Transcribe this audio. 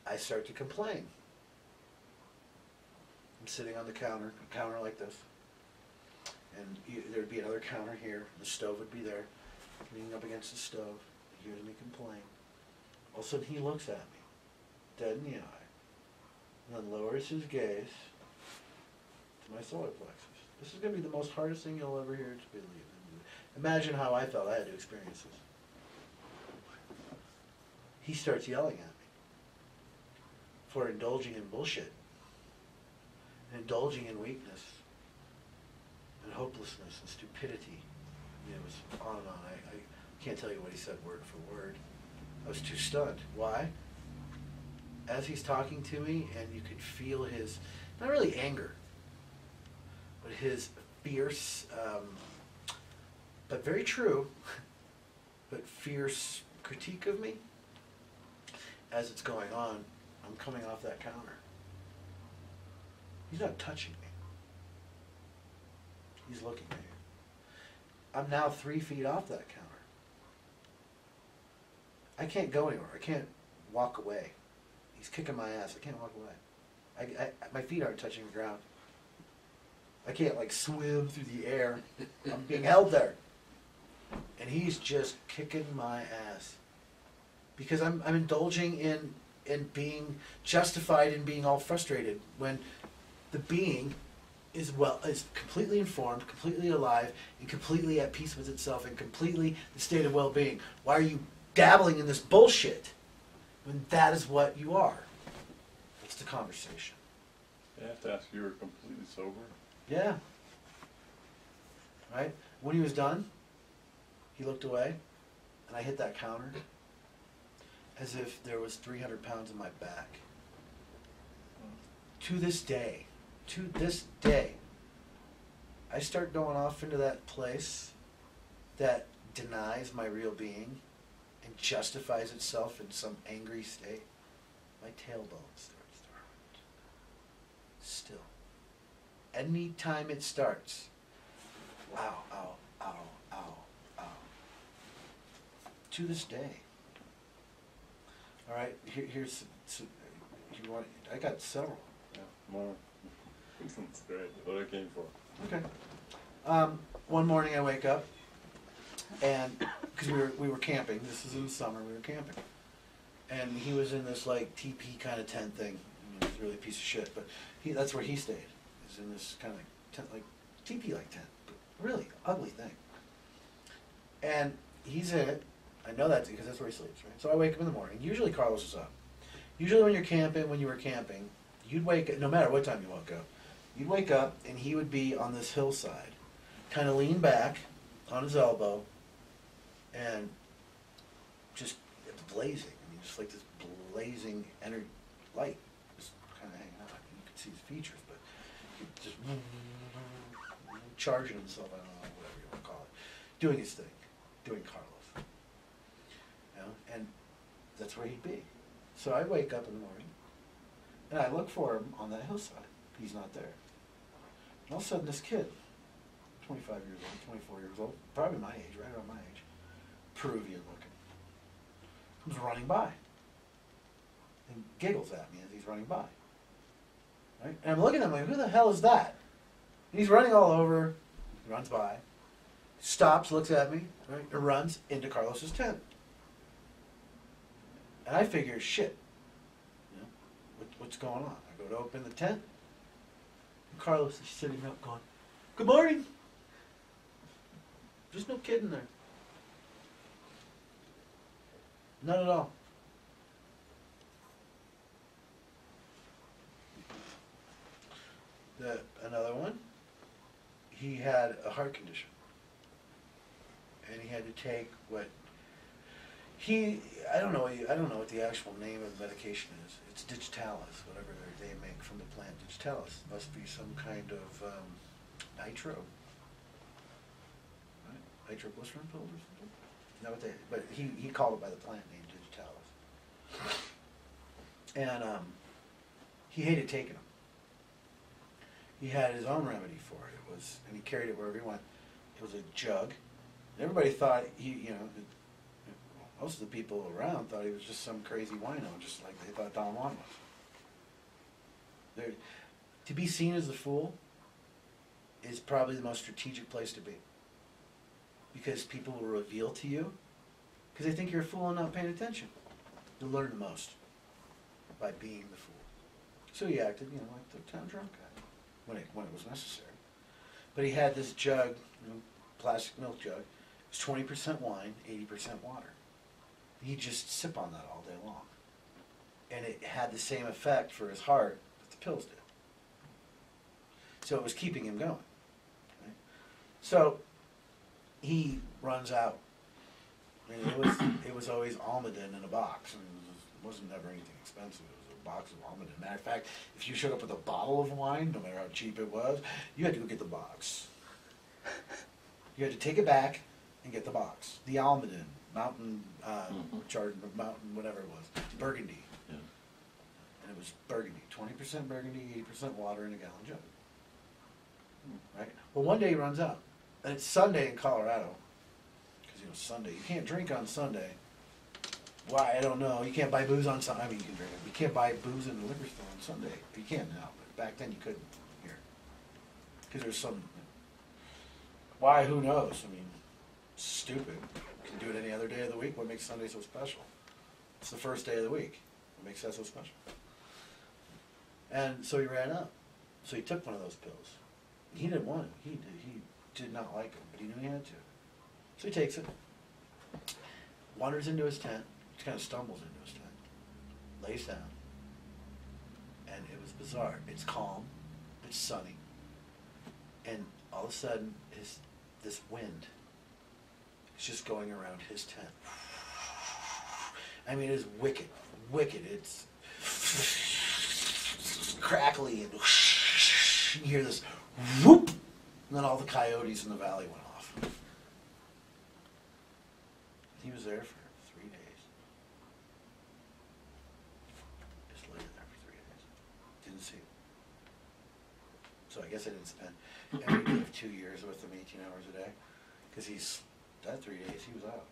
I start to complain. I'm sitting on the counter, a counter like this, and there'd be another counter here. The stove would be there, leaning up against the stove. He hears me complain. All of a sudden, he looks at me, dead in the eye, and then lowers his gaze to my solar plexus. This is going to be the most hardest thing you'll ever hear to believe. Imagine how I felt. I had to experience this. He starts yelling at me for indulging in bullshit, and indulging in weakness, and hopelessness, and stupidity. I mean, it was on and on. I can't tell you what he said word for word. I was too stunned. Why? As he's talking to me, and you could feel his, not really anger, but his fierce, but very true, but fierce critique of me. As it's going on, I'm coming off that counter. He's not touching me. He's looking at me. I'm now 3 feet off that counter. I can't go anywhere. I can't walk away. He's kicking my ass. I can't walk away. My feet aren't touching the ground. I can't like swim through the air. I'm being held there. And he's just kicking my ass. Because I'm indulging in being justified in being all frustrated when the being is completely informed, completely alive, and completely at peace with itself, and completely the state of well-being. Why are you dabbling in this bullshit when that is what you are? It's the conversation. I have to ask, you were completely sober? Yeah. Right? When he was done, he looked away, and I hit that counter as if there was 300 pounds in my back. To this day, I start going off into that place that denies my real being and justifies itself in some angry state. My tailbone starts to hurt. Still. Any time it starts, ow, ow, ow, ow, ow. To this day. All right, here's you want. I got several. Yeah, more. That's great. What I came for. Okay. One morning I wake up, and because we were camping. This is in the summer. We were camping, and he was in this like teepee kind of tent thing. I mean, it's really a piece of shit, but that's where he stayed. He's in this kind of tent, like teepee like tent, but really ugly thing. And he's in it. I know that because that's where he sleeps, right? So I wake up in the morning. Usually Carlos is up. Usually when you were camping, you'd wake up, no matter what time you woke up, you'd wake up and he would be on this hillside, kind of lean back on his elbow, and just blazing. I mean, just like this blazing energy light, just kind of hanging out. I mean, you could see his features, but just charging himself, I don't know, whatever you want to call it, doing his thing, doing Carlos. And that's where he'd be. So I wake up in the morning, and I look for him on that hillside. He's not there. And all of a sudden, this kid, 25 years old, 24 years old, probably my age, right around my age, Peruvian looking, comes running by and giggles at me as he's running by. Right? And I'm looking at him like, who the hell is that? And he's running all over, he runs by, stops, looks at me, right, and runs into Carlos's tent. And I figure, shit, you know, what's going on? I go to open the tent, and Carlos is sitting up going, good morning. There's no kid in there. Not at all. Another one, he had a heart condition. And he had to take I don't know what the actual name of the medication is. It's digitalis, whatever they make from the plant digitalis. It must be some kind of nitro. Right? Nitroglycerin pills or something? Not what but he called it by the plant name digitalis. And he hated taking them. He had his own remedy for it. And he carried it wherever he went. It was a jug. And everybody thought Most of the people around thought he was just some crazy wino, just like they thought Don Juan was. To be seen as a fool is probably the most strategic place to be. Because people will reveal to you, because they think you're a fool and not paying attention. You'll learn the most by being the fool. So he acted, like the town drunk guy, when it was necessary. But he had this jug, plastic milk jug. It was 20% wine, 80% water. He'd just sip on that all day long. And it had the same effect for his heart that the pills did. So it was keeping him going. Right? So he runs out. It was always Almaden in a box. And it wasn't never anything expensive. It was a box of Almaden. Matter of fact, if you showed up with a bottle of wine, no matter how cheap it was, you had to go get the box. You had to take it back and get the box. The Almaden, Mountain, Mountain, whatever it was, Burgundy. Yeah. And it was Burgundy, 20% Burgundy, 80% water in a gallon jug. Right? Well, one day he runs out. And it's Sunday in Colorado. Because, Sunday. You can't drink on Sunday. Why? I don't know. You can't buy booze on Sunday. I mean, you can drink it. You can't buy booze in the liquor store on Sunday. You can now. But back then you couldn't here. Because there's some... Why? Who knows? I mean, it's stupid. You can do it any other day of the week. What makes Sunday so special? It's the first day of the week. What makes that so special? And so he ran out. So he took one of those pills. He didn't want it. He did not like it, but he knew he had to. So he takes it, wanders into his tent, just kind of stumbles into his tent, lays down, and it was bizarre. It's calm, it's sunny, and all of a sudden, this wind is just going around his tent. I mean, it is wicked, it's crackly, and you hear this whoop, and then all the coyotes in the valley went off. He was there for 3 days. Just laid there for 3 days. Didn't see him. So I guess I didn't spend every day of 2 years with him 18 hours a day. Because that 3 days he was out.